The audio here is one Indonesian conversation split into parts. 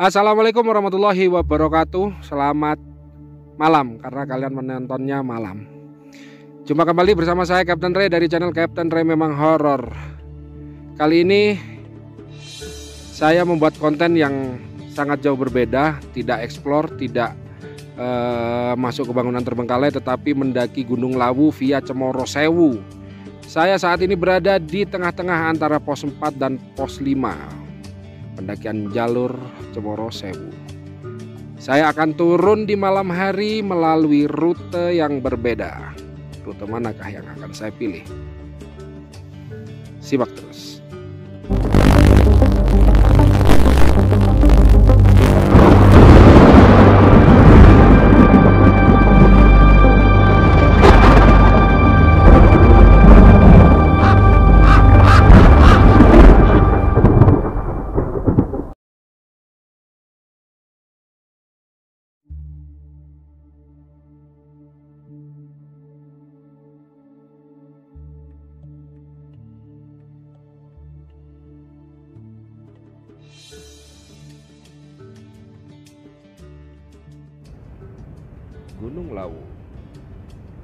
Assalamualaikum warahmatullahi wabarakatuh. Selamat malam karena kalian menontonnya malam. Jumpa kembali bersama saya Captain Ray dari channel Captain Ray Memang Horor. Kali ini saya membuat konten yang sangat jauh berbeda, tidak explore, tidak masuk ke bangunan terbengkalai, tetapi mendaki Gunung Lawu via Cemoro Sewu. Saya saat ini berada di tengah-tengah antara pos 4 dan pos 5. Pendakian jalur Cemoro Sewu. Saya akan turun di malam hari melalui rute yang berbeda. Rute manakah yang akan saya pilih? Simak terus. Gunung Lawu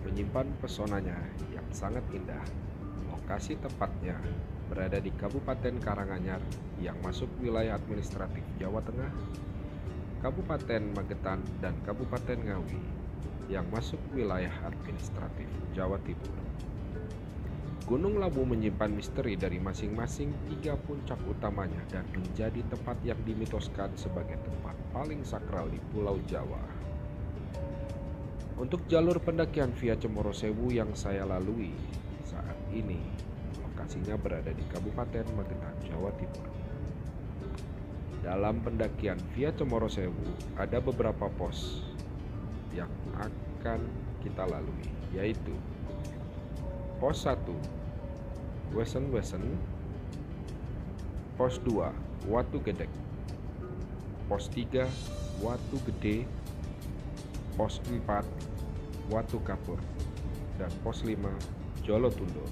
menyimpan pesonanya yang sangat indah. Lokasi tepatnya berada di Kabupaten Karanganyar yang masuk wilayah administratif Jawa Tengah, Kabupaten Magetan, dan Kabupaten Ngawi yang masuk wilayah administratif Jawa Timur. Gunung Lawu menyimpan misteri dari masing-masing 3 puncak utamanya dan menjadi tempat yang dimitoskan sebagai tempat paling sakral di Pulau Jawa. Untuk jalur pendakian via Cemoro Sewu yang saya lalui saat ini, lokasinya berada di Kabupaten Magetan, Jawa Timur. Dalam pendakian via Cemoro Sewu ada beberapa pos yang akan kita lalui, yaitu pos 1 Wesen-Wesen, pos 2 Watu Gedek, pos 3 Watu Gede, pos 4 Watu Kapur, dan pos 5 Jolotundo.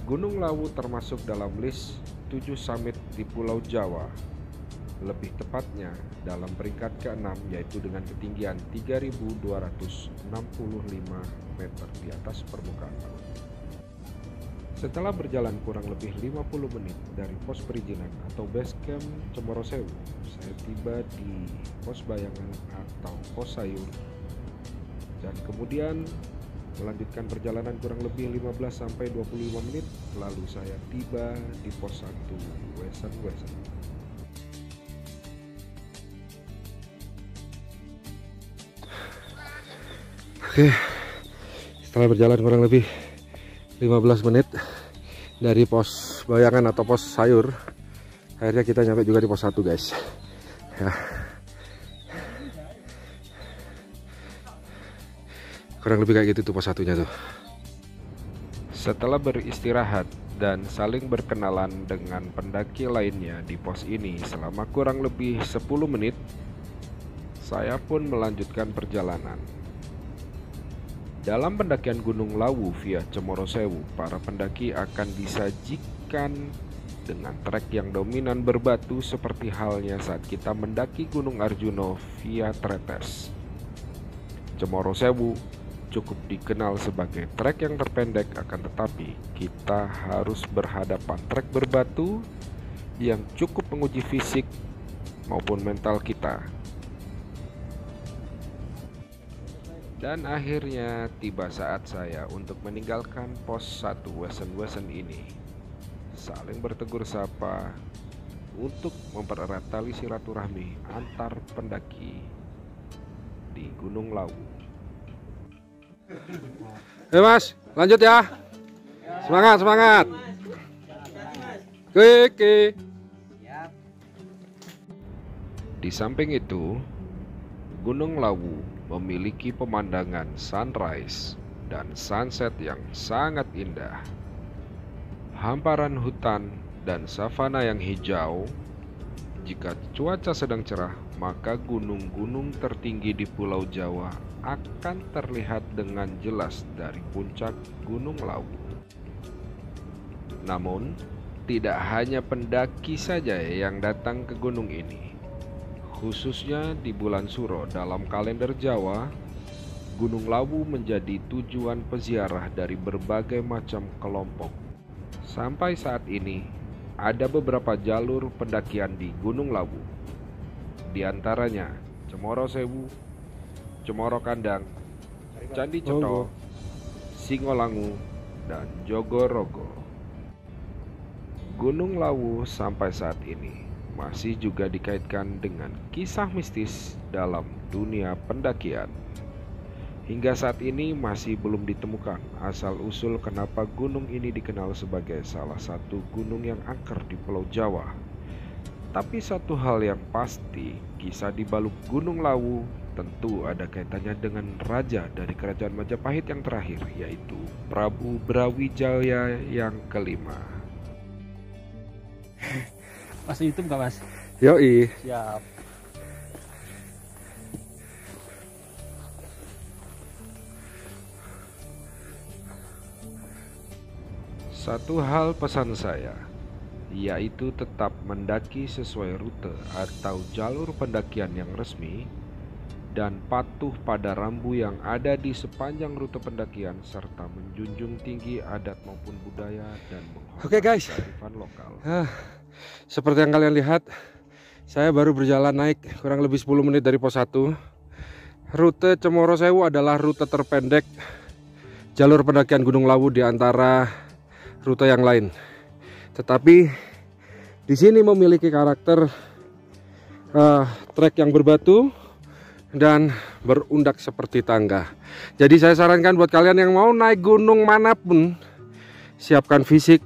Gunung Lawu termasuk dalam list 7 summit di Pulau Jawa, lebih tepatnya dalam peringkat ke-6, yaitu dengan ketinggian 3.265 meter di atas permukaan laut. Setelah berjalan kurang lebih 50 menit dari pos perizinan atau base camp Cemoro Sewu, saya tiba di pos bayangan atau pos sayur, dan kemudian melanjutkan perjalanan kurang lebih 15-25 menit, lalu saya tiba di pos 1 Wesen-Wesen. Oke, setelah berjalan kurang lebih 15 menit dari pos bayangan atau pos sayur, akhirnya kita nyampe juga di pos 1, guys. Ya. Kurang lebih kayak gitu tuh pos satunya tuh. Setelah beristirahat dan saling berkenalan dengan pendaki lainnya di pos ini selama kurang lebih 10 menit, saya pun melanjutkan perjalanan. Dalam pendakian Gunung Lawu via Cemoro Sewu, para pendaki akan disajikan dengan trek yang dominan berbatu seperti halnya saat kita mendaki Gunung Arjuno via Tretes. Cemoro Sewu cukup dikenal sebagai trek yang terpendek, akan tetapi kita harus berhadapan trek berbatu yang cukup menguji fisik maupun mental kita. Dan akhirnya tiba saat saya untuk meninggalkan pos 1 Wesen-Wesen ini. Saling bertegur sapa untuk mempererat tali silaturahmi antar pendaki di Gunung Lawu. Mas, lanjut ya. Semangat, semangat. Oke. Di samping itu, Gunung Lawu memiliki pemandangan sunrise dan sunset yang sangat indah. Hamparan hutan dan savana yang hijau. Jika cuaca sedang cerah, maka gunung-gunung tertinggi di Pulau Jawa akan terlihat dengan jelas dari puncak Gunung Lawu. Namun, tidak hanya pendaki saja yang datang ke gunung ini. Khususnya di bulan Suro dalam kalender Jawa, Gunung Lawu menjadi tujuan peziarah dari berbagai macam kelompok. Sampai saat ini, ada beberapa jalur pendakian di Gunung Lawu. Di antaranya Cemoro Sewu, Cemoro Kandang, Candi Ceto, Singolangu, dan Jogorogo. Gunung Lawu sampai saat ini masih juga dikaitkan dengan kisah mistis dalam dunia pendakian. Hingga saat ini masih belum ditemukan asal-usul kenapa gunung ini dikenal sebagai salah satu gunung yang angker di Pulau Jawa. Tapi satu hal yang pasti, kisah di balik Gunung Lawu tentu ada kaitannya dengan raja dari kerajaan Majapahit yang terakhir, yaitu Prabu Brawijaya yang kelima. Mas YouTube gak mas? Yoi. Siap. Satu hal pesan saya, yaitu tetap mendaki sesuai rute atau jalur pendakian yang resmi dan patuh pada rambu yang ada di sepanjang rute pendakian serta menjunjung tinggi adat maupun budaya dan menghormati kearifan lokal. Seperti yang kalian lihat, saya baru berjalan naik kurang lebih 10 menit dari pos 1. Rute Cemoro Sewu adalah rute terpendek jalur pendakian Gunung Lawu di antara rute yang lain. Tetapi di sini memiliki karakter trek yang berbatu dan berundak seperti tangga. Jadi saya sarankan buat kalian yang mau naik gunung manapun, siapkan fisik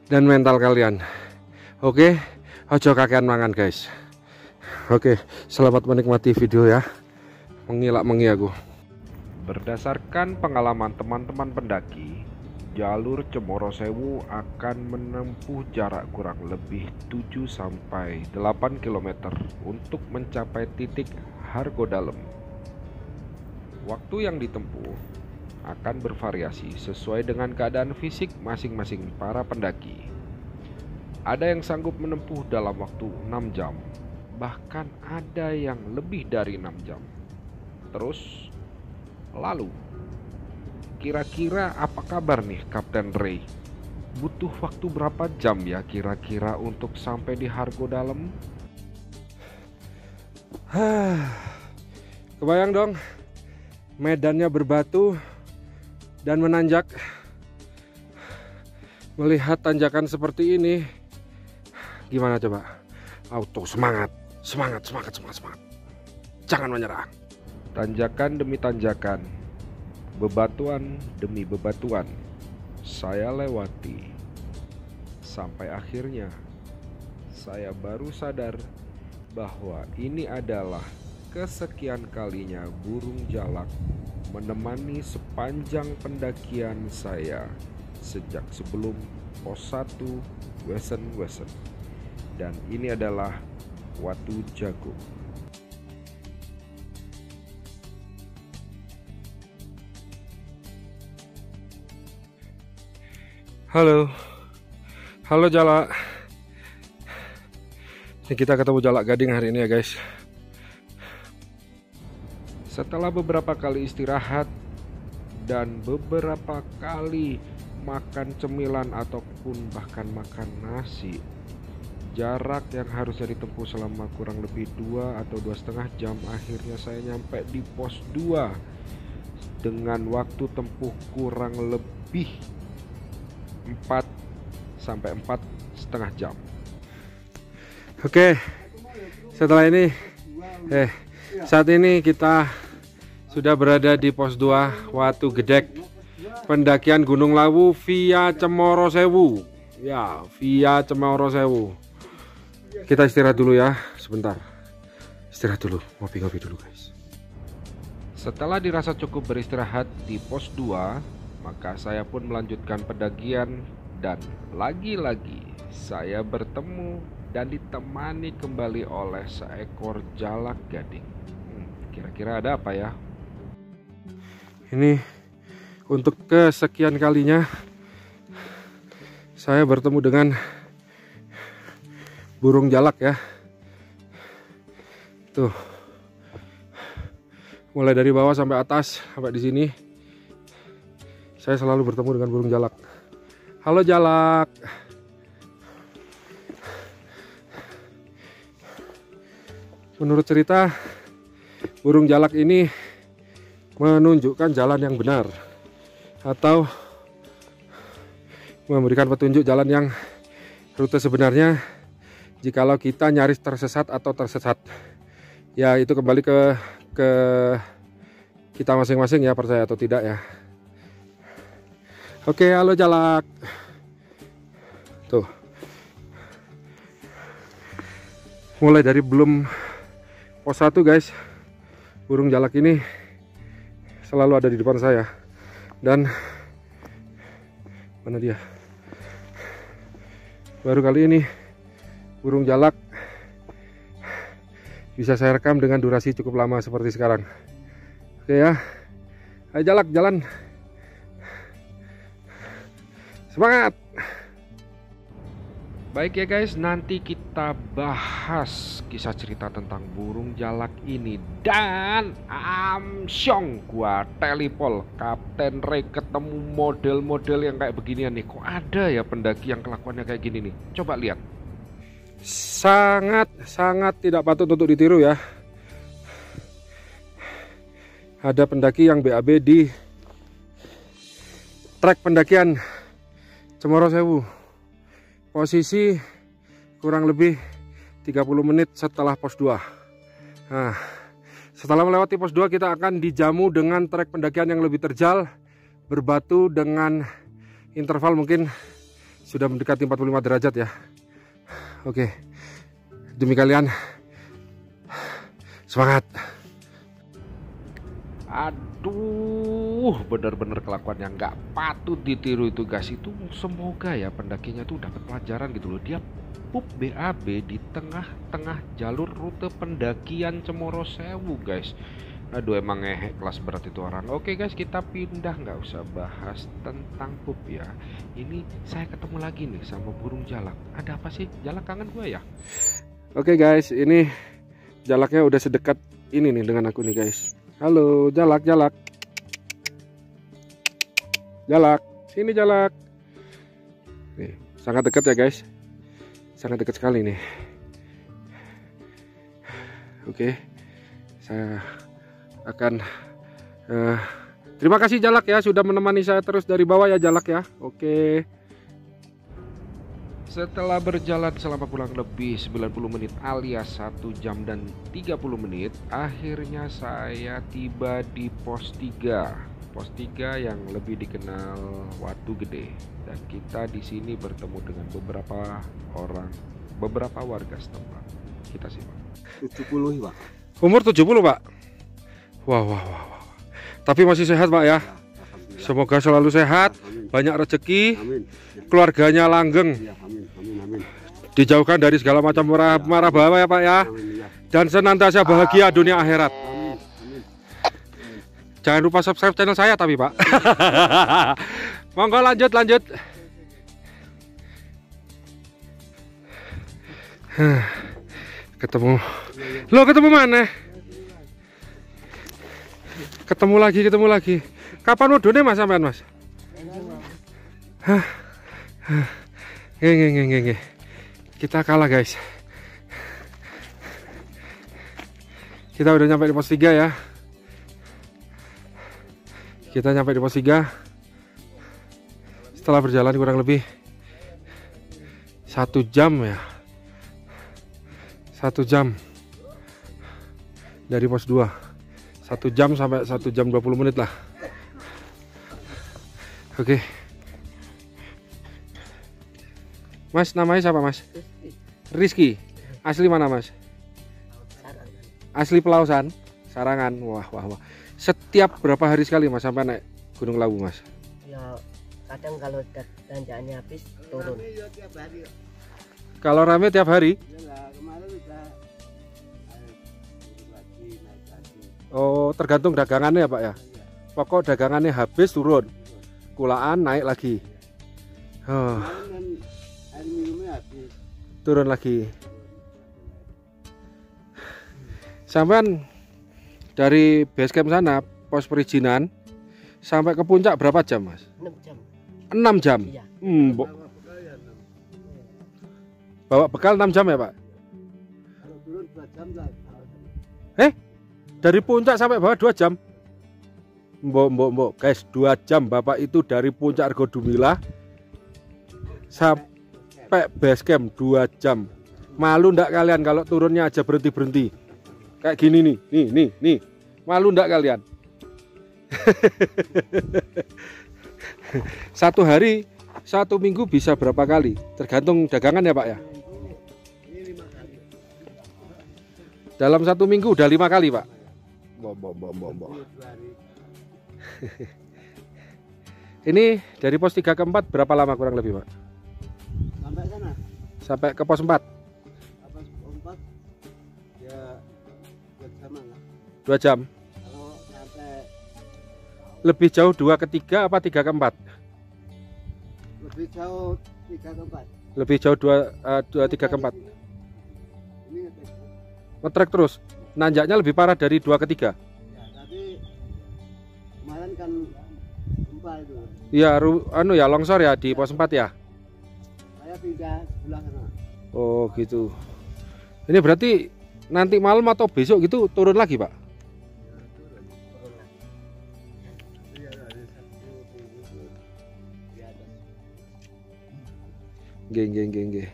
dan mental kalian. Oke, ojo kakean mangan guys. Oke, selamat menikmati video ya. Mengilak-mengi aku. Berdasarkan pengalaman teman-teman pendaki, jalur Cemoro Sewu akan menempuh jarak kurang lebih 7-8 km untuk mencapai titik Hargodalem. Waktu yang ditempuh akan bervariasi sesuai dengan keadaan fisik masing-masing para pendaki. Ada yang sanggup menempuh dalam waktu 6 jam, bahkan ada yang lebih dari 6 jam. Terus, lalu, kira-kira apa kabar nih Kapten Ray? Butuh waktu berapa jam ya kira-kira untuk sampai di Hargodalem? Kebayang dong, medannya berbatu dan menanjak. Melihat tanjakan seperti ini, gimana coba? Auto semangat. Jangan menyerah. Tanjakan demi tanjakan, bebatuan demi bebatuan, saya lewati. Sampai akhirnya, saya baru sadar bahwa ini adalah kesekian kalinya burung jalak menemani sepanjang pendakian saya sejak sebelum pos 1 Wesen. Dan ini adalah Watu Jago. Halo Jalak. Ini kita ketemu Jalak Gading hari ini ya guys. Setelah beberapa kali istirahat dan beberapa kali makan cemilan ataupun bahkan makan nasi, jarak yang harusnya ditempuh selama kurang lebih 2 atau 2,5 jam, akhirnya saya nyampe di pos 2 dengan waktu tempuh kurang lebih 4 sampai 4,5 jam. Oke, setelah ini saat ini kita sudah berada di pos 2 Watu Gedek, pendakian Gunung Lawu via Cemoro Sewu. Ya, via Cemoro Sewu. Kita istirahat dulu ya, sebentar. Istirahat dulu, ngopi-ngopi dulu guys. Setelah dirasa cukup beristirahat di pos 2, maka saya pun melanjutkan pendakian dan lagi-lagi saya bertemu dan ditemani kembali oleh seekor jalak gading. Kira-kira ada apa ya? Ini untuk kesekian kalinya saya bertemu dengan burung jalak ya. Tuh. Mulai dari bawah sampai atas, sampai di sini. Saya selalu bertemu dengan burung jalak. Halo jalak. Menurut cerita, burung jalak ini menunjukkan jalan yang benar atau memberikan petunjuk jalan yang rute sebenarnya jikalau kita nyaris tersesat atau tersesat. Ya itu kembali ke kita masing-masing ya, percaya atau tidak ya. Oke, halo jalak. Tuh. Mulai dari belum pos 1 guys, burung jalak ini selalu ada di depan saya. Dan mana dia? Baru kali ini burung jalak bisa saya rekam dengan durasi cukup lama seperti sekarang. Oke ya, ayo jalak jalan, semangat. Baik ya guys, nanti kita bahas kisah cerita tentang burung jalak ini. Dan amsyong gua telepol Kapten Ray ketemu model-model yang kayak beginian nih. Kok ada ya pendaki yang kelakuannya kayak gini nih? Coba lihat. Sangat tidak patut untuk ditiru ya. Ada pendaki yang BAB di trek pendakian Cemoro Sewu. Posisi kurang lebih 30 menit setelah pos 2. Nah, setelah melewati pos 2 kita akan dijamu dengan trek pendakian yang lebih terjal, berbatu dengan interval mungkin sudah mendekati 45 derajat ya. Oke, demi kalian, semangat. Aduh, bener-bener kelakuan yang nggak patut ditiru itu guys. Itu semoga ya pendakinya tuh dapat pelajaran gitu loh. Dia pup BAB di tengah-tengah jalur rute pendakian Cemoro Sewu guys. Aduh, emang ngehe kelas berat itu orang. Oke guys, kita pindah, nggak usah bahas tentang pup ya. Ini saya ketemu lagi nih sama burung jalak. Ada apa sih? Jalak kangen gue ya? Oke guys, ini jalaknya udah sedekat ini nih dengan aku nih guys. Halo jalak, jalak. Jalak, sini jalak. Nih, sangat dekat ya guys. Sangat dekat sekali nih. Oke, saya akan terima kasih jalak ya sudah menemani saya terus dari bawah ya jalak ya. Oke. Setelah berjalan selama kurang lebih 90 menit alias 1 jam dan 30 menit, akhirnya saya tiba di pos 3. Pos 3 yang lebih dikenal Watu Gede, dan kita di sini bertemu dengan beberapa warga setempat. Kita simak. 70 Pak. Umur 70 Pak. Wah. Tapi masih sehat Pak ya. Semoga selalu sehat, banyak rezeki, keluarganya langgeng, Amin. dijauhkan dari segala macam marah bahaya ya Pak ya, dan senantiasa bahagia dunia akhirat. Jangan lupa subscribe channel saya tapi Pak. Monggo lanjut. Ketemu mana? Ketemu lagi. Kapan mudune Mas sampean Mas? Nge. Kita kalah guys. Kita udah nyampe di pos 3 ya. Kita nyampe di pos 3 setelah berjalan kurang lebih 1 jam ya. 1 jam dari pos 2. 1 jam sampai 1 jam 20 menit lah. Oke. Mas, namanya siapa Mas? Rizky. Asli mana Mas? Asli Pelausan, Sarangan. Wah. Setiap berapa hari sekali Mas sampai naik Gunung Lawu Mas? Ya kadang kalau tanjakannya habis turun. Kalau rame tiap hari? Oh, tergantung dagangannya ya Pak ya. Pokok dagangannya habis turun, kulaan naik lagi. Oh, Kemarin kan air minumnya habis. turun lagi. Sampean dari base camp sana, pos perizinan sampai ke puncak berapa jam, Mas? 6 jam. 6 jam. Iya. Bawa bekal 6 jam ya, Pak? Kalau turun 2 jam lah. Dari puncak sampai bawah 2 jam. Mbok, guys, 2 jam Bapak itu dari puncak Argo Dumila sampai base camp 2 jam. Malu ndak kalian kalau turunnya aja berhenti-berhenti? Kayak gini nih. Malu ndak kalian? Satu hari, 1 minggu bisa berapa kali? Tergantung dagangan ya, Pak ya. Dalam 1 minggu udah 5 kali, Pak. Mbok. Ini dari pos 3 ke 4 berapa lama kurang lebih, Pak? Sampai sana. Sampai ke pos 4? Apa 4? Ya 2 jam lah. 2 jam. Kalau sampai Lebih jauh 2 ke 3 apa 3 ke 4? lebih jauh 3 ke 4. Lebih jauh 2 3 ke 4. Ini ngetek. Ngetrek terus. Nanjaknya lebih parah dari 2 ke 3. Ya, tapi kemarin kan gempa itu. Iya, ya longsor ya di pos 4 ya. Saya pindah sebelah sana. Oh, gitu. Ini berarti nanti malam atau besok gitu turun lagi, Pak? Iya, dari Sabtu Minggu di atas. Nggih.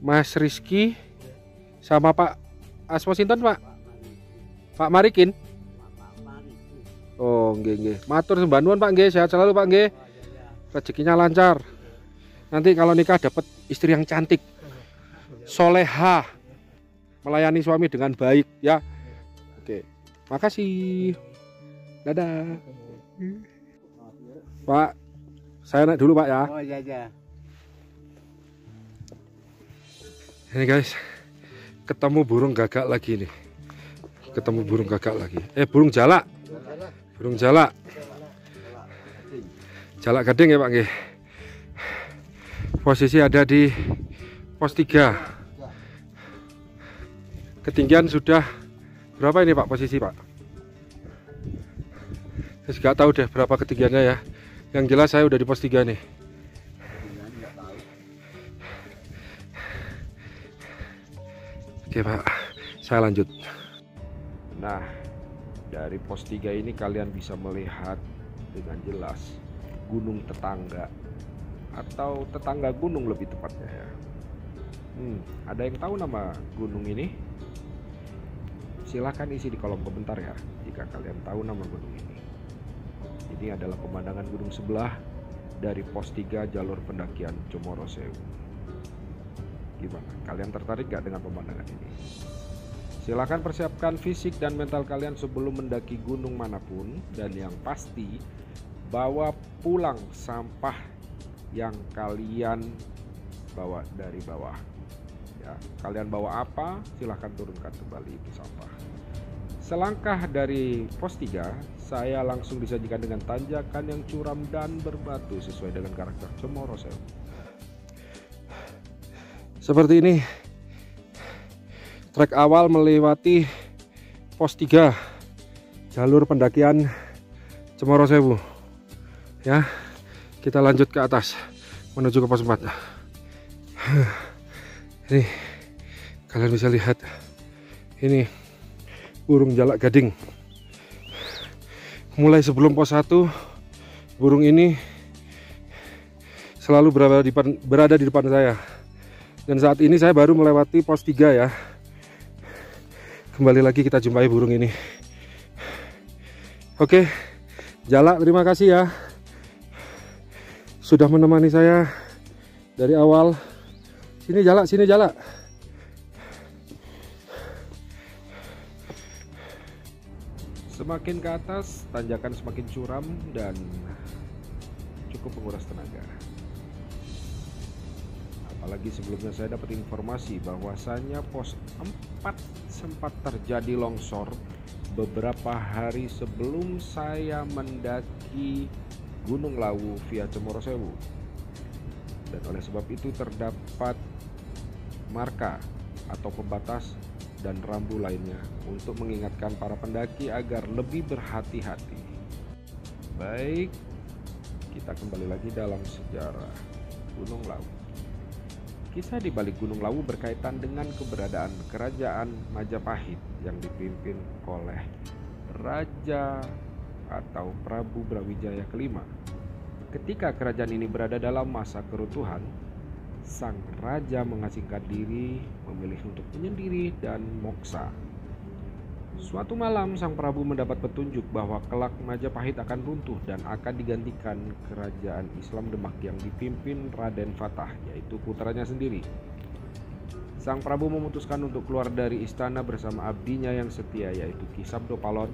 Mas Rizky sama Pak Asmo sinten, Pak? Pak Marikin. Oh, nggih. Matur sembah nuwun, Pak, nggih. Sehat selalu, Pak, nggih. Rezekinya lancar. Nanti kalau nikah dapat istri yang cantik, soleha, melayani suami dengan baik ya. Oke, makasih. Dadah. Pak, saya naik dulu, Pak ya. Oh iya. Ini guys, ketemu burung gagak lagi nih. Burung jalak. Jalak gading ya, Pak nggih. Posisi ada di pos 3. Ketinggian sudah berapa ini, Pak, posisi, Pak? Saya nggak tahu deh berapa ketinggiannya ya. Yang jelas saya udah di pos 3 nih. Oke, Pak, saya lanjut. Nah, dari pos 3 ini kalian bisa melihat dengan jelas gunung tetangga atau tetangga gunung lebih tepatnya ya. Ada yang tahu nama gunung ini? Silahkan isi di kolom komentar ya jika kalian tahu nama gunung ini. Ini adalah pemandangan gunung sebelah dari pos 3 jalur pendakian Cemoro Sewu. Gimana? Kalian tertarik gak dengan pemandangan ini? Silahkan persiapkan fisik dan mental kalian sebelum mendaki gunung manapun. Dan yang pasti, bawa pulang sampah yang kalian bawa dari bawah ya. Kalian bawa apa, silahkan turunkan kembali itu sampah. Selangkah dari pos 3, saya langsung disajikan dengan tanjakan yang curam dan berbatu sesuai dengan karakter Cemoro Sewu. Seperti ini trek awal melewati pos 3 jalur pendakian Cemoro Sewu ya. Kita lanjut ke atas menuju ke pos 4. Ini kalian bisa lihat, ini burung jalak gading. Mulai sebelum pos 1, burung ini selalu berada di depan saya. Dan saat ini saya baru melewati pos 3 ya. Kembali lagi kita jumpai burung ini. Oke, jalak, terima kasih ya sudah menemani saya dari awal. Sini jalak. Semakin ke atas, tanjakan semakin curam dan cukup menguras tenaga. Apalagi sebelumnya saya dapat informasi bahwasanya pos 4 sempat terjadi longsor beberapa hari sebelum saya mendaki Gunung Lawu via Cemoro Sewu. Dan oleh sebab itu terdapat marka atau pembatas dan rambu lainnya untuk mengingatkan para pendaki agar lebih berhati-hati. Baik, kita kembali lagi dalam sejarah Gunung Lawu. Kisah di balik Gunung Lawu berkaitan dengan keberadaan kerajaan Majapahit yang dipimpin oleh Raja atau Prabu Brawijaya kelima. Ketika kerajaan ini berada dalam masa keruntuhan, sang raja mengasingkan diri, memilih untuk menyendiri dan moksa. Suatu malam sang Prabu mendapat petunjuk bahwa kelak Majapahit akan runtuh dan akan digantikan kerajaan Islam Demak yang dipimpin Raden Fatah, yaitu putranya sendiri. Sang Prabu memutuskan untuk keluar dari istana bersama abdinya yang setia, yaitu Ki Sabdopalon.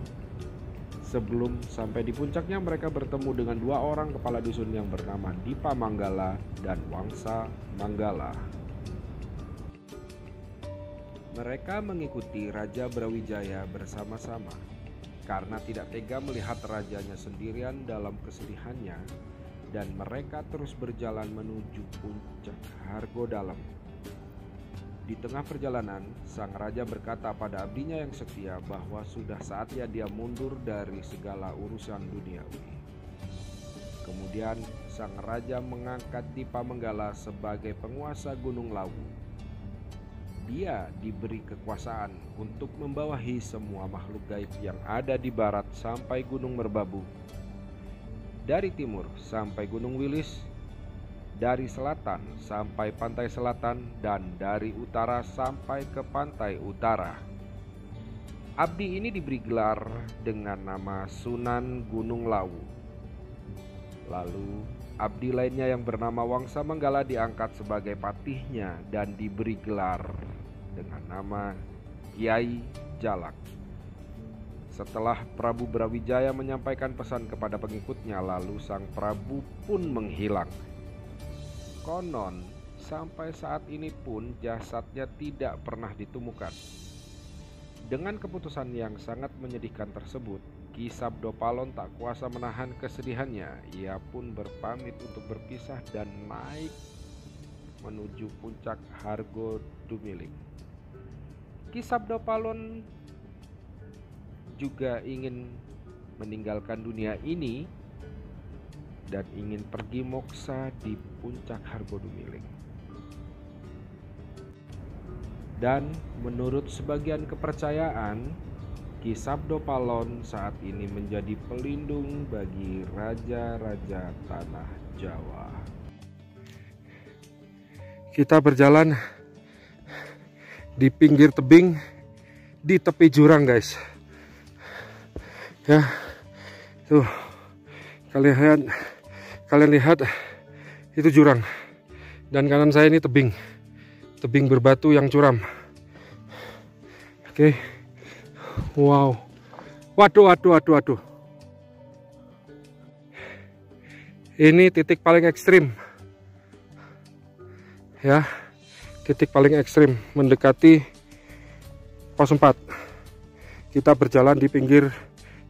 Sebelum sampai di puncaknya, mereka bertemu dengan dua orang kepala dusun yang bernama Dipa Manggala dan Wangsa Manggala. Mereka mengikuti Raja Brawijaya bersama-sama karena tidak tega melihat rajanya sendirian dalam kesedihannya, dan mereka terus berjalan menuju puncak Hargodalam. Di tengah perjalanan, sang raja berkata pada abdinya yang setia bahwa sudah saatnya dia mundur dari segala urusan duniawi. Kemudian sang raja mengangkat Dipa Manggala sebagai penguasa Gunung Lawu. Dia diberi kekuasaan untuk membawahi semua makhluk gaib yang ada di barat sampai Gunung Merbabu, dari timur sampai Gunung Wilis, dari selatan sampai pantai selatan, dan dari utara sampai ke pantai utara. Abdi ini diberi gelar dengan nama Sunan Gunung Lawu. Lalu abdi lainnya yang bernama Wangsa Manggala diangkat sebagai patihnya dan diberi gelar dengan nama Kiai Jalak. Setelah Prabu Brawijaya menyampaikan pesan kepada pengikutnya, lalu sang Prabu pun menghilang. Konon, sampai saat ini pun jasadnya tidak pernah ditemukan. Dengan keputusan yang sangat menyedihkan tersebut, Ki Sabdopalon tak kuasa menahan kesedihannya. Ia pun berpamit untuk berpisah dan naik menuju puncak Hargodumiling. Ki Sabdopalon juga ingin meninggalkan dunia ini dan ingin pergi moksa di puncak Hargodumiling. Dan menurut sebagian kepercayaan, Ki Sabdopalon saat ini menjadi pelindung bagi raja-raja tanah Jawa. Kita berjalan di pinggir tebing, di tepi jurang, guys. Ya, tuh kalian lihat itu jurang, dan kanan saya ini tebing berbatu yang curam. Oke. Wow. Waduh. Ini titik paling ekstrim. Ya. Titik paling ekstrim mendekati pos 4. Kita berjalan di pinggir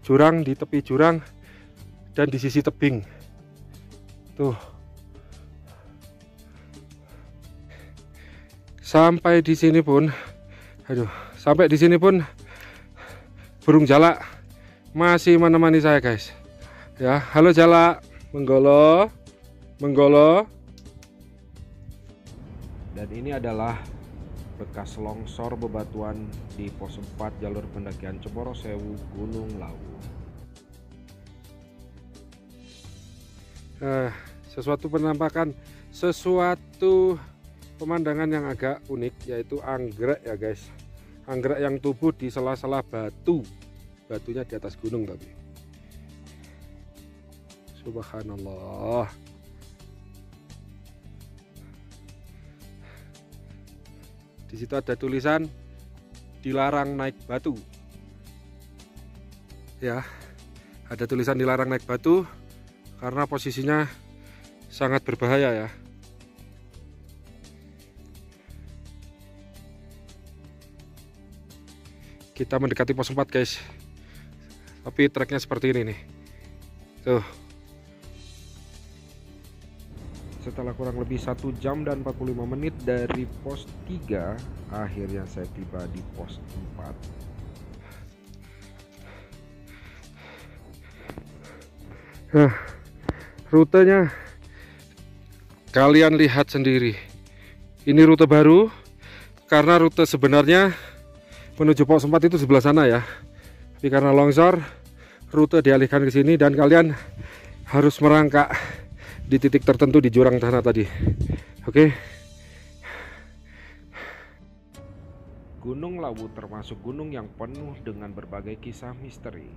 jurang, di tepi jurang, dan di sisi tebing. Tuh. Sampai di sini pun burung jalak masih menemani saya, guys. Ya, halo jalak, menggolo. Dan ini adalah bekas longsor bebatuan di pos 4 jalur pendakian Cemoro Sewu, Gunung Lawu. Sesuatu pemandangan yang agak unik, yaitu anggrek ya, guys. Anggrek yang tumbuh di sela-sela batunya di atas gunung. Tapi subhanallah. Di situ ada tulisan dilarang naik batu. Ya, ada tulisan dilarang naik batu karena posisinya sangat berbahaya ya. Kita mendekati pos 4, guys. Tapi treknya seperti ini nih. Tuh. Setelah kurang lebih 1 jam dan 45 menit dari pos 3, akhirnya saya tiba di pos 4. Nah, rutenya kalian lihat sendiri. Ini rute baru, karena rute sebenarnya menuju pos 4 itu sebelah sana ya. Tapi karena longsor, rute dialihkan ke sini dan kalian harus merangkak di titik tertentu di jurang tanah tadi. Oke. Gunung Lawu termasuk gunung yang penuh dengan berbagai kisah misteri.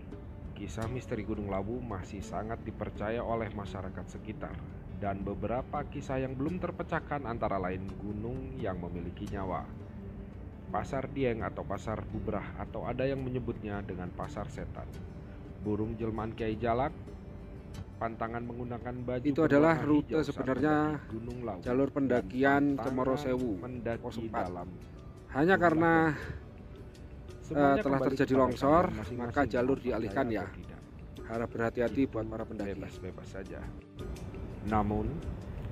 Kisah misteri Gunung Lawu masih sangat dipercaya oleh masyarakat sekitar, dan beberapa kisah yang belum terpecahkan antara lain gunung yang memiliki nyawa, Pasar Dieng atau Pasar Bubrah, atau ada yang menyebutnya dengan Pasar Setan, burung jelmaan Kiai Jalak, pantangan menggunakan baju itu adalah berwarna rute hijau sebenarnya Gunung Lawu, jalur pendakian dan Cemoro Sewu mendaki pos 4. dalam. Hanya karena Semuanya telah kembali terjadi kepada longsor, kalian masing-masing, maka jalur mau dialihkan percaya ya. atau tidak. Harap berhati-hati buat para pendaki. Bebas-bebas saja. Namun,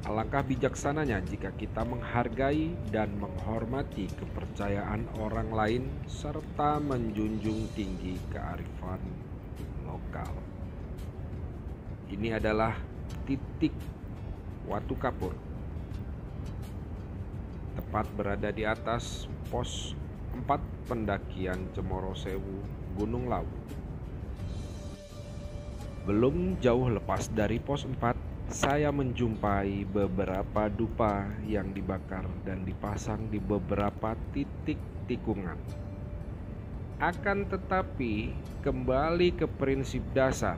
alangkah bijaksananya jika kita menghargai dan menghormati kepercayaan orang lain serta menjunjung tinggi kearifan lokal. Ini adalah titik Watu Kapur, tepat berada di atas pos 4 pendakian Cemoro Sewu, Gunung Lawu. Belum jauh lepas dari pos 4, saya menjumpai beberapa dupa yang dibakar dan dipasang di beberapa titik tikungan. Akan tetapi, kembali ke prinsip dasar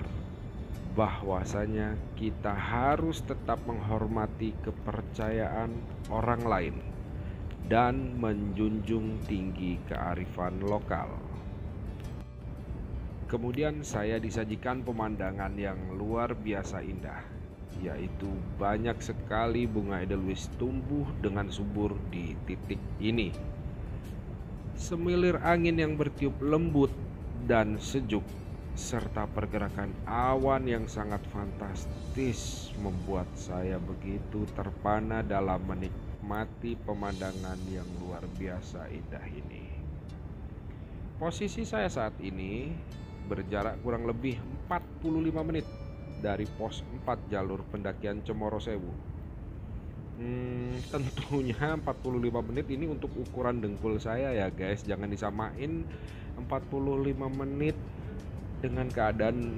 bahwasanya kita harus tetap menghormati kepercayaan orang lain dan menjunjung tinggi kearifan lokal. Kemudian saya disajikan pemandangan yang luar biasa indah, yaitu banyak sekali bunga edelweiss tumbuh dengan subur di titik ini. Semilir angin yang bertiup lembut dan sejuk, serta pergerakan awan yang sangat fantastis membuat saya begitu terpana dalam menikmati pemandangan yang luar biasa indah ini. Posisi saya saat ini berjarak kurang lebih 45 menit dari pos 4 jalur pendakian Cemoro Sewu. Tentunya 45 menit ini untuk ukuran dengkul saya ya guys. Jangan disamain 45 menit dengan keadaan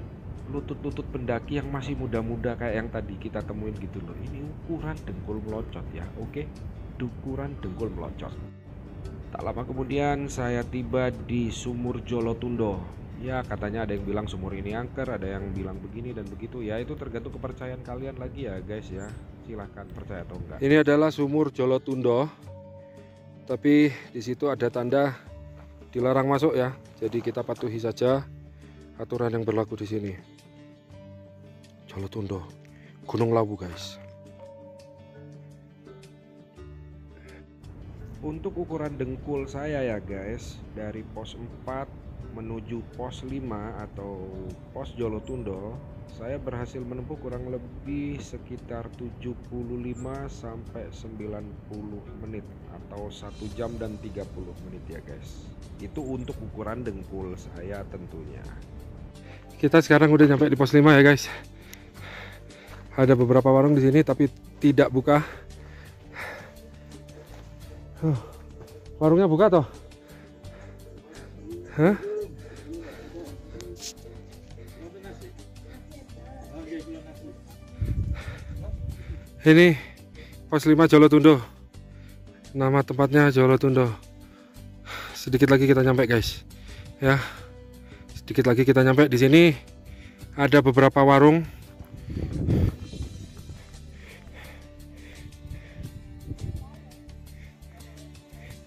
lutut-lutut pendaki yang masih muda-muda kayak yang tadi kita temuin gitu loh. Ini ukuran dengkul melocot ya, oke? Ukuran dengkul melocot. Tak lama kemudian saya tiba di Sumur Jolotundo. Ya, katanya ada yang bilang sumur ini angker, ada yang bilang begini dan begitu. Ya, itu tergantung kepercayaan kalian lagi ya guys ya. Silahkan percaya atau enggak. Ini adalah Sumur Jolotundo, tapi di situ ada tanda dilarang masuk ya. Jadi kita patuhi saja aturan yang berlaku di sini. Jolotundo, Gunung Lawu guys. Untuk ukuran dengkul saya ya guys, dari pos 4 menuju pos 5 atau pos Jolotundo, saya berhasil menempuh kurang lebih sekitar 75 sampai 90 menit atau 1 jam dan 30 menit ya guys. Itu untuk ukuran dengkul saya tentunya. Kita sekarang udah nyampe di pos 5 ya guys. Ada beberapa warung di sini tapi tidak buka. Warungnya buka toh? Hah? Ini pos 5 Jolotundo. Nama tempatnya Jolotundo. Sedikit lagi kita nyampe guys. Ya. Sedikit lagi kita nyampe. Di sini ada beberapa warung.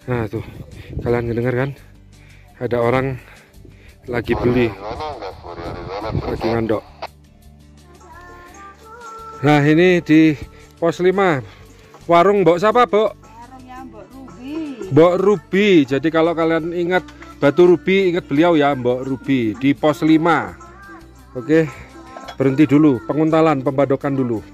Nah, tuh. Kalian ngedengar kan? Ada orang lagi beli. Lagi ngandok. Nah, ini di pos 5 warung Mbok siapa, Mbok? Warungnya Mbok Ruby. Mbok Ruby. Jadi kalau kalian ingat Batu Ruby, ingat beliau ya, Mbok Ruby di pos 5. Oke. Berhenti dulu, penguntalan, pembadokan dulu.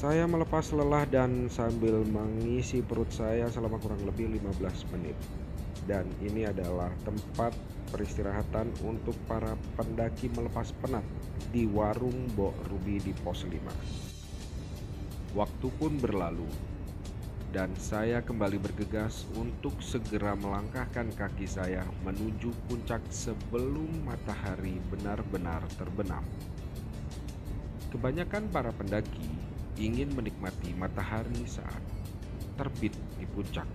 Saya melepas lelah dan sambil mengisi perut saya selama kurang lebih 15 menit. Dan ini adalah tempat peristirahatan untuk para pendaki melepas penat di warung Mbok Ruby di pos 5. Waktu pun berlalu dan saya kembali bergegas untuk segera melangkahkan kaki saya menuju puncak sebelum matahari benar-benar terbenam. Kebanyakan para pendaki ingin menikmati matahari saat terbit di puncak.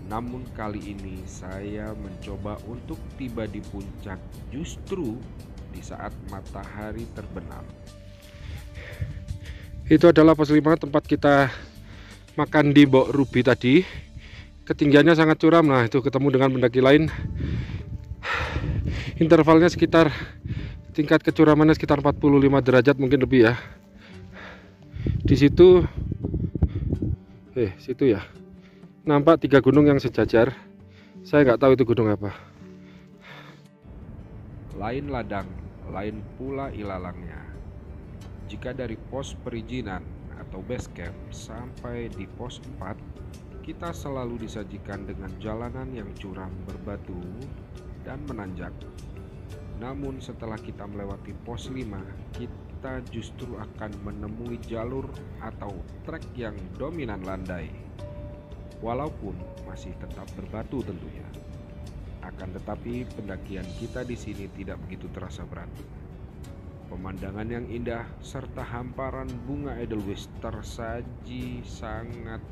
Namun kali ini saya mencoba untuk tiba di puncak justru di saat matahari terbenam. Itu adalah pos 5 tempat kita makan di Mbok Ruby tadi. Ketinggiannya sangat curam. Nah, itu ketemu dengan pendaki lain. Intervalnya sekitar, tingkat kecuramannya sekitar 45 derajat mungkin lebih ya. Di situ situ ya, nampak 3 gunung yang sejajar. Saya nggak tahu itu gunung apa. Lain ladang, lain pula ilalangnya. Jika dari pos perizinan atau base camp sampai di pos 4, kita selalu disajikan dengan jalanan yang curam berbatu dan menanjak. Namun setelah kita melewati pos 5, kita justru akan menemui jalur atau trek yang dominan landai. Walaupun masih tetap berbatu tentunya. Akan tetapi pendakian kita di sini tidak begitu terasa berat. Pemandangan yang indah serta hamparan bunga edelweiss tersaji sangat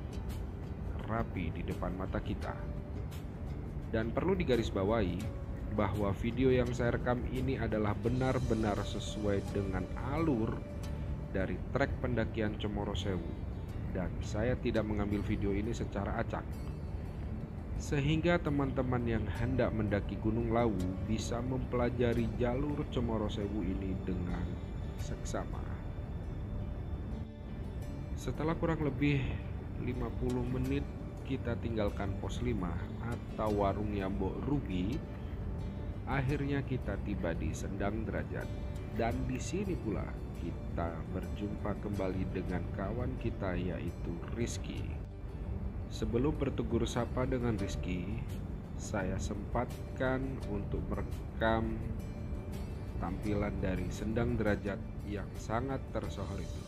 rapi di depan mata kita. Dan perlu digarisbawahi bahwa video yang saya rekam ini adalah benar-benar sesuai dengan alur dari trek pendakian Cemoro Sewu, dan saya tidak mengambil video ini secara acak, sehingga teman-teman yang hendak mendaki Gunung Lawu bisa mempelajari jalur Cemoro Sewu ini dengan seksama. Setelah kurang lebih 50 menit kita tinggalkan pos 5 atau warungnya Mbok Ruby, akhirnya kita tiba di Sendang Derajat. Dan di sini pula kita berjumpa kembali dengan kawan kita yaitu Rizky. Sebelum bertegur sapa dengan Rizky, saya sempatkan untuk merekam tampilan dari Sendang Derajat yang sangat tersohor itu.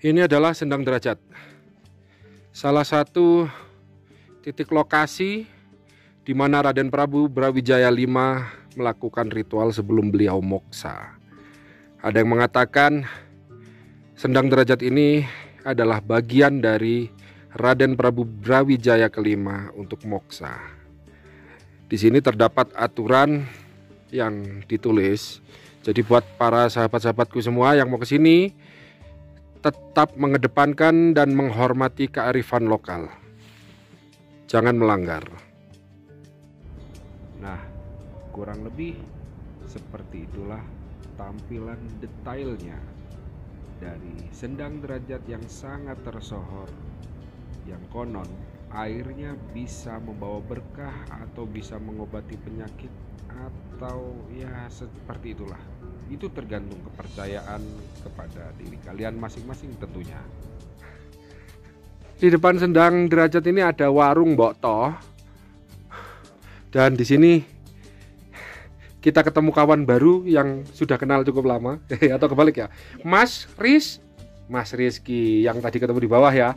Ini adalah Sendang Derajat, salah satu titik lokasi di mana Raden Prabu Brawijaya V melakukan ritual sebelum beliau moksa. Ada yang mengatakan Sendang Derajat ini adalah bagian dari Raden Prabu Brawijaya V untuk moksa. Di sini terdapat aturan yang ditulis. Jadi buat para sahabat-sahabatku semua yang mau ke sini, tetap mengedepankan dan menghormati kearifan lokal. Jangan melanggar. Nah, kurang lebih seperti itulah tampilan detailnya dari Sendang Derajat yang sangat tersohor, yang konon airnya bisa membawa berkah atau bisa mengobati penyakit atau ya seperti itulah. Itu tergantung kepercayaan kepada diri kalian masing-masing tentunya. Di depan Sendang Derajat ini ada warung Mbok Toh. Dan di sini kita ketemu kawan baru yang sudah kenal cukup lama. Atau kebalik ya, Mas Rizky yang tadi ketemu di bawah ya.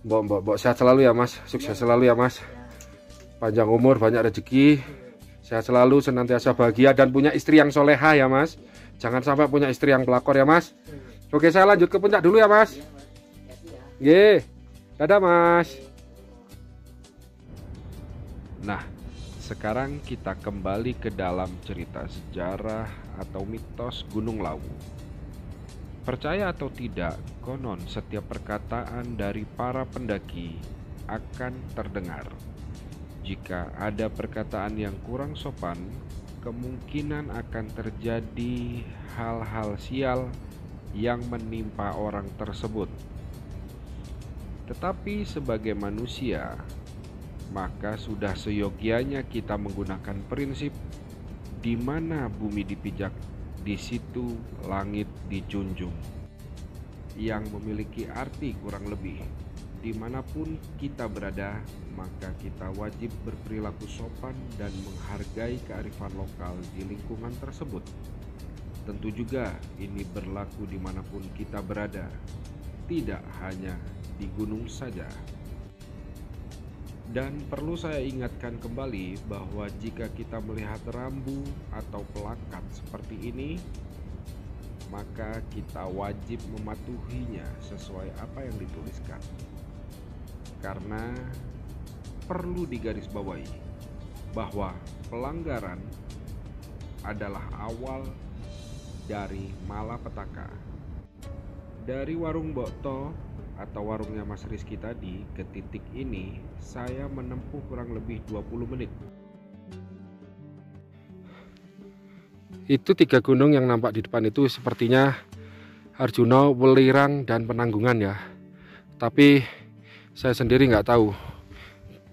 Mbok sehat selalu ya Mas, sukses selalu ya Mas. Panjang umur, banyak rezeki. Sehat selalu, senantiasa bahagia dan punya istri yang soleha ya Mas. Jangan sampai punya istri yang pelakor ya Mas. Oke, saya lanjut ke puncak dulu ya Mas. Ye, dadah Mas. Nah, sekarang kita kembali ke dalam cerita sejarah atau mitos Gunung Lawu. Percaya atau tidak, konon setiap perkataan dari para pendaki akan terdengar. Jika ada perkataan yang kurang sopan, kemungkinan akan terjadi hal-hal sial yang menimpa orang tersebut. Tetapi sebagai manusia, maka sudah seyogianya kita menggunakan prinsip di mana bumi dipijak, di situ langit dijunjung, yang memiliki arti kurang lebih dimanapun kita berada, maka kita wajib berperilaku sopan dan menghargai kearifan lokal di lingkungan tersebut. Tentu juga ini berlaku dimanapun kita berada, tidak hanya di gunung saja. Dan perlu saya ingatkan kembali bahwa jika kita melihat rambu atau pelakat seperti ini, maka kita wajib mematuhinya sesuai apa yang dituliskan. Karena perlu digarisbawahi bahwa pelanggaran adalah awal dari malapetaka. Dari warung Bokto atau warungnya Mas Rizky tadi ke titik ini, saya menempuh kurang lebih 20 menit. Itu 3 gunung yang nampak di depan itu sepertinya Arjuna, Welirang, dan Penanggungan ya. Tapi saya sendiri nggak tahu.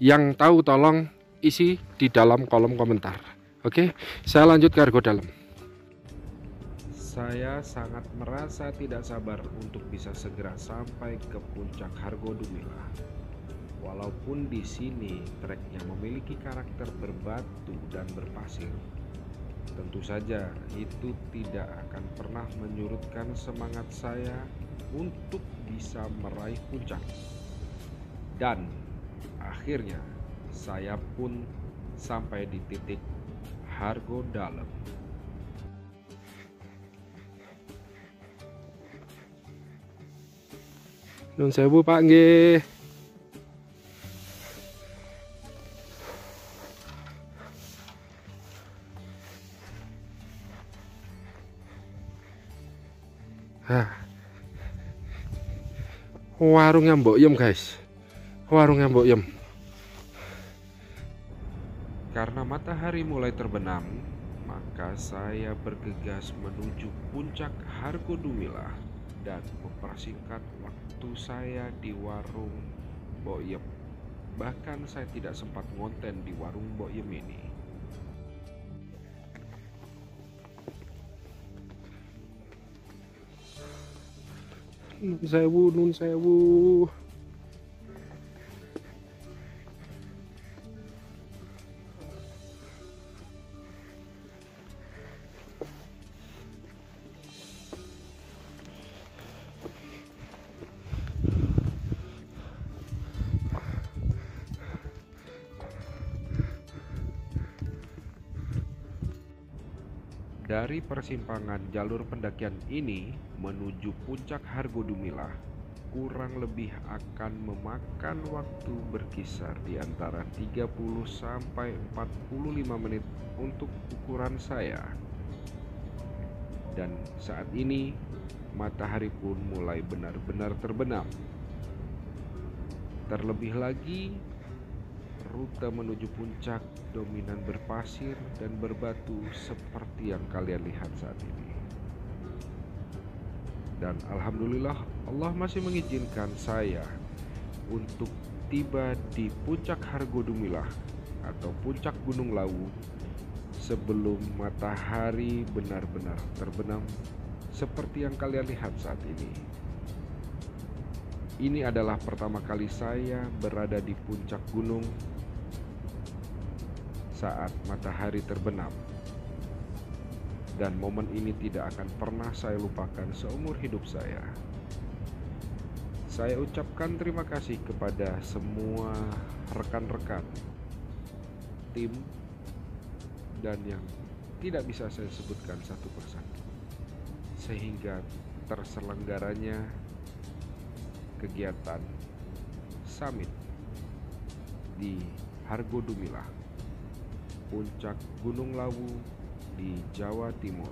Yang tahu tolong isi di dalam kolom komentar. Oke, saya lanjut ke Argo Dalam. Saya sangat merasa tidak sabar untuk bisa segera sampai ke puncak Hargo Dumilah. Walaupun di sini treknya memiliki karakter berbatu dan berpasir, tentu saja itu tidak akan pernah menyurutkan semangat saya untuk bisa meraih puncak. Dan akhirnya saya pun sampai di titik Hargo Dalam. Nun sewu Pak nggih. Warungnya Mbok Yem guys. Warungnya Mbok Yem. Karena matahari mulai terbenam, maka saya bergegas menuju puncak Hargo Dumilah dan mempersingkat waktu saya di warung Mbok Yem. Bahkan saya tidak sempat ngonten di warung Mbok Yem ini. Nun sewu, nun sewu. Dari persimpangan jalur pendakian ini menuju puncak Hargo Dumilah kurang lebih akan memakan waktu berkisar di antara 30 sampai 45 menit untuk ukuran saya. Dan saat ini matahari pun mulai benar-benar terbenam. Terlebih lagi, rute menuju puncak dominan berpasir dan berbatu seperti yang kalian lihat saat ini. Dan alhamdulillah Allah masih mengizinkan saya untuk tiba di puncak Hargo Dumilah atau puncak Gunung Lawu sebelum matahari benar-benar terbenam seperti yang kalian lihat saat ini. Ini adalah pertama kali saya berada di puncak gunung saat matahari terbenam, dan momen ini tidak akan pernah saya lupakan seumur hidup saya. Saya ucapkan terima kasih kepada semua rekan-rekan tim dan yang tidak bisa saya sebutkan satu persatu, sehingga terselenggaranya kegiatan summit di Hargo Dumilah, puncak Gunung Lawu di Jawa Timur.